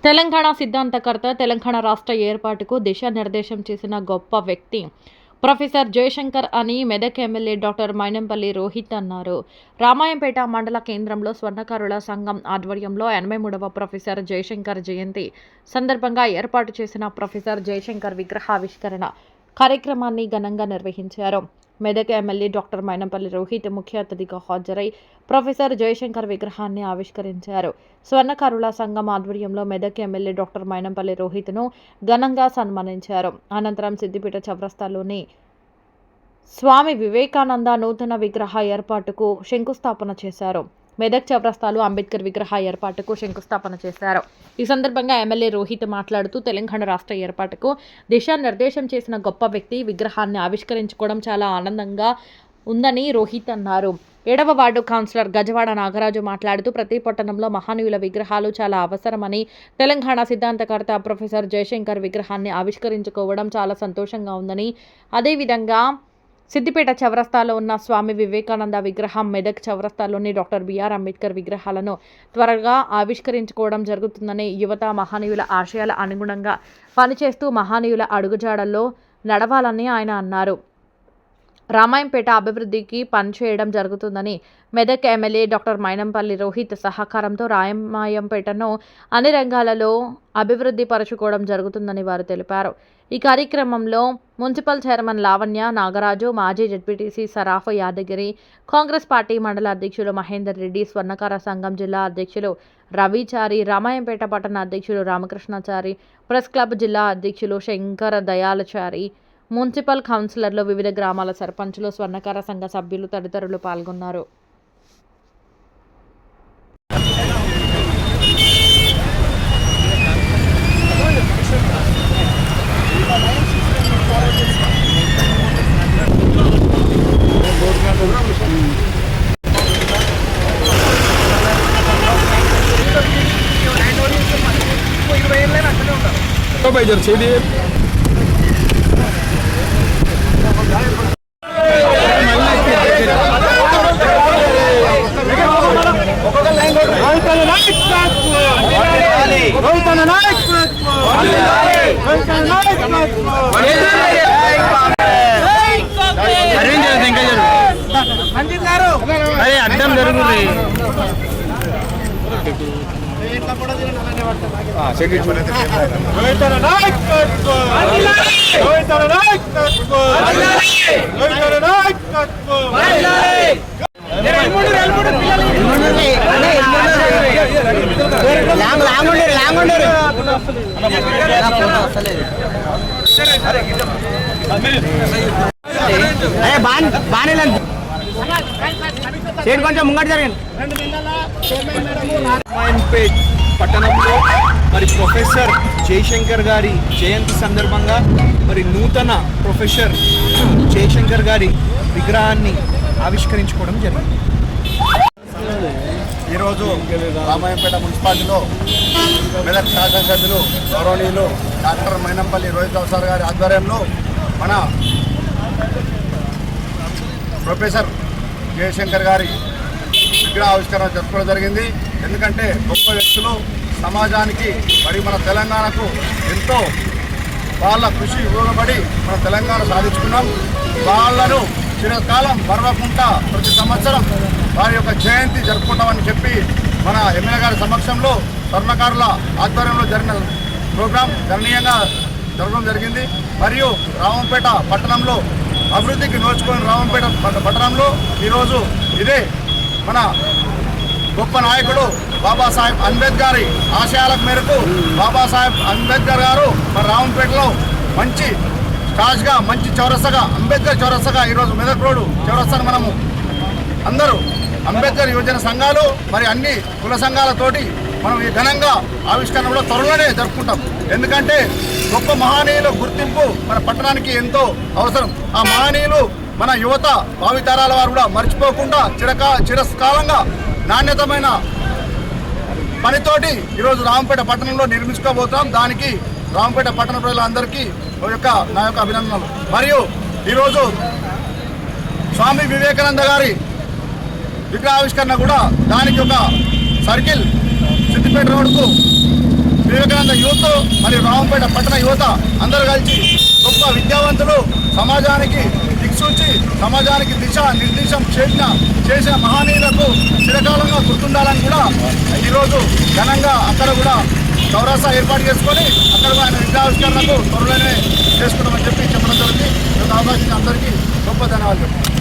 తెలంగాణ సిద్ధాంతకర్త, తెలంగాణ రాష్ట్ర ఏర్పాటుకు దిశానిర్దేశం చేసిన గొప్ప వ్యక్తి ప్రొఫెసర్ జయశంకర్ అని మెదక్ ఎమ్మెల్యే డాక్టర్ మైనంపల్లి రోహిత్ అన్నారు. రామాయంపేట మండల కేంద్రంలో స్వర్ణకారుల సంఘం ఆధ్వర్యంలో 83వ ప్రొఫెసర్ జయశంకర్ జయంతి సందర్భంగా ఏర్పాటు చేసిన ప్రొఫెసర్ జయశంకర్ విగ్రహావిష్కరణ కార్యక్రమాన్ని ఘనంగా నిర్వహించారు. మెదక్ ఎమ్మెల్యే డాక్టర్ మైనంపల్లి రోహిత్ ముఖ్య అతిథిగా హాజరై ప్రొఫెసర్ జయశంకర్ విగ్రహాన్ని ఆవిష్కరించారు. స్వర్ణకారుల సంఘం ఆధ్వర్యంలో మెదక్ ఎమ్మెల్యే డాక్టర్ మైనంపల్లి రోహిత్ను ఘనంగా సన్మానించారు. అనంతరం సిద్దిపేట చౌరస్తాలోని స్వామి వివేకానంద నూతన విగ్రహ ఏర్పాటుకు శంకుస్థాపన చేశారు. మెదక్ చౌరస్తాలో అంబేద్కర్ విగ్రహ ఏర్పాటుకు శంకుస్థాపన చేశారు. ఈ సందర్భంగా ఎమ్మెల్యే రోహిత్ మాట్లాడుతూ తెలంగాణ రాష్ట్ర ఏర్పాటుకు దిశానిర్దేశం చేసిన గొప్ప వ్యక్తి విగ్రహాన్ని ఆవిష్కరించుకోవడం చాలా ఆనందంగా ఉందని రోహిత్ అన్నారు. 7వ వార్డు కౌన్సిలర్ గజవాడ నాగరాజు మాట్లాడుతూ ప్రతి పట్టణంలో మహనీయుల విగ్రహాలు చాలా అవసరమని, తెలంగాణ సిద్ధాంతకర్త ప్రొఫెసర్ జయశంకర్ విగ్రహాన్ని ఆవిష్కరించుకోవడం చాలా సంతోషంగా ఉందని, అదేవిధంగా సిద్దిపేట చౌరస్తాలో ఉన్న స్వామి వివేకానంద విగ్రహం, మెదక్ చౌరస్తాలోని డాక్టర్ బిఆర్ అంబేద్కర్ విగ్రహాలను త్వరగా ఆవిష్కరించుకోవడం జరుగుతుందని, యువత మహనీయుల ఆశయాల అనుగుణంగా పనిచేస్తూ మహనీయుల అడుగుజాడల్లో నడవాలని ఆయన అన్నారు. రామాయంపేట అభివృద్ధికి పనిచేయడం జరుగుతుందని, మెదక్ ఎమ్మెల్యే డాక్టర్ మైనంపల్లి రోహిత్ సహకారంతో రామాయంపేటను అన్ని రంగాలలో అభివృద్ధి పరచుకోవడం జరుగుతుందని వారు తెలిపారు. ఈ కార్యక్రమంలో మున్సిపల్ చైర్మన్ లావణ్య నాగరాజు, మాజీ జెడ్పీటీసీ సరాఫ్ యాదగిరి, కాంగ్రెస్ పార్టీ మండల అధ్యక్షులు మహేందర్ రెడ్డి, స్వర్ణకార సంఘం జిల్లా అధ్యక్షులు రవిచారి, రామాయంపేట పట్టణ అధ్యక్షులు రామకృష్ణచారి, ప్రెస్ క్లబ్ జిల్లా అధ్యక్షులు శంకర దయాలచారి, మున్సిపల్ కౌన్సిలర్లు, వివిధ గ్రామాల సర్పంచులు, స్వర్ణకార సంఘ సభ్యులు తదితరులు పాల్గొన్నారు. అరే అడ్డం జరుగుతుంది. కొంచెం ముంగట జరిగింది. రామాయంపేట్ పట్టణంలో మరి ప్రొఫెసర్ జయశంకర్ గారి జయంతి సందర్భంగా మరి నూతన ప్రొఫెసర్ జయశంకర్ గారి విగ్రహాన్ని ఆవిష్కరించుకోవడం జరిగింది. ఈరోజు రామాయంపేట మున్సిపాలిటీలో మెదక్ శాసనసభ్యులు గౌరవనీయులు డాక్టర్ మైనంపల్లి రోహిత్ సార్ గారి ఆధ్వర్యంలో మన ప్రొఫెసర్ జయశంకర్ గారి విగ్రహ ఆవిష్కరణ జరుపుకోవడం జరిగింది. ఎందుకంటే గొప్ప వ్యక్తులు సమాజానికి మరి మన తెలంగాణకు ఎంతో వాళ్ళ కృషి ఉపయోగపడి మన తెలంగాణ సాధించుకున్నాం. వాళ్ళను చిరకాలం మరవకుండా ప్రతి సంవత్సరం వారి యొక్క జయంతి జరుపుకుంటామని చెప్పి మన ఎమ్మెల్యే గారి సమక్షంలో స్వర్ణకారుల ఆధ్వర్యంలో జరిగిన ప్రోగ్రాం గణనీయంగా జరగడం జరిగింది. మరియు రామంపేట పట్టణంలో అభివృద్ధికి నోచుకుని రామంపేట పట్టణంలో ఈరోజు ఇదే మన గొప్ప నాయకుడు బాబాసాహెబ్ అంబేద్కర్ ఆశయాల మేరకు బాబాసాహెబ్ అంబేద్కర్ గారు మన రామంపేటలో మంచి స్టాజ్గా, మంచి చౌరస్తగా, అంబేద్కర్ చౌరస్తగా ఈరోజు మెదక్ రోడ్డు చౌరస్తాను మనము అందరూ అంబేద్కర్ యువజన సంఘాలు మరి అన్ని కుల సంఘాలతోటి మనం ఈ ఘనంగా ఆవిష్కరణ కూడా త్వరలోనే జరుపుకుంటాం. ఎందుకంటే గొప్ప మహనీయుల గుర్తింపు మన పట్టణానికి ఎంతో అవసరం. ఆ మహనీయులు మన యువత భావితరాల వారు కూడా మర్చిపోకుండా చిరకాలంగా నాణ్యతమైన పనితోటి ఈరోజు రామంపేట పట్టణంలో నిర్మించుకోబోతున్నాం. దానికి రామంపేట పట్టణ ప్రజలందరికీ నా యొక్క అభినందనలు. మరియు ఈరోజు స్వామి వివేకానంద గారి విగ్రహావిష్కరణ కూడా దానికి ఒక సర్కిల్ సిద్దిపేట రోడ్డుకు వివేకానంద యూత్ మరియు రామంపేట పట్టణ యువత అందరూ కలిసి గొప్ప విద్యావంతులు, సమాజానికి దిక్సూచి, సమాజానికి నిర్దేశం చేసిన మహనీయులకు చిరకాలంగా గుర్తుండాలని కూడా ఈరోజు ఘనంగా అక్కడ కూడా చౌరస్తా ఏర్పాటు చేసుకొని అక్కడ ఆయన విద్యావిష్కరణకు త్వరలోనే చేసుకున్నామని చెప్పి చెప్పడం జరిగింది. అవకాశం అందరికీ గొప్ప ధన్యవాదాలు.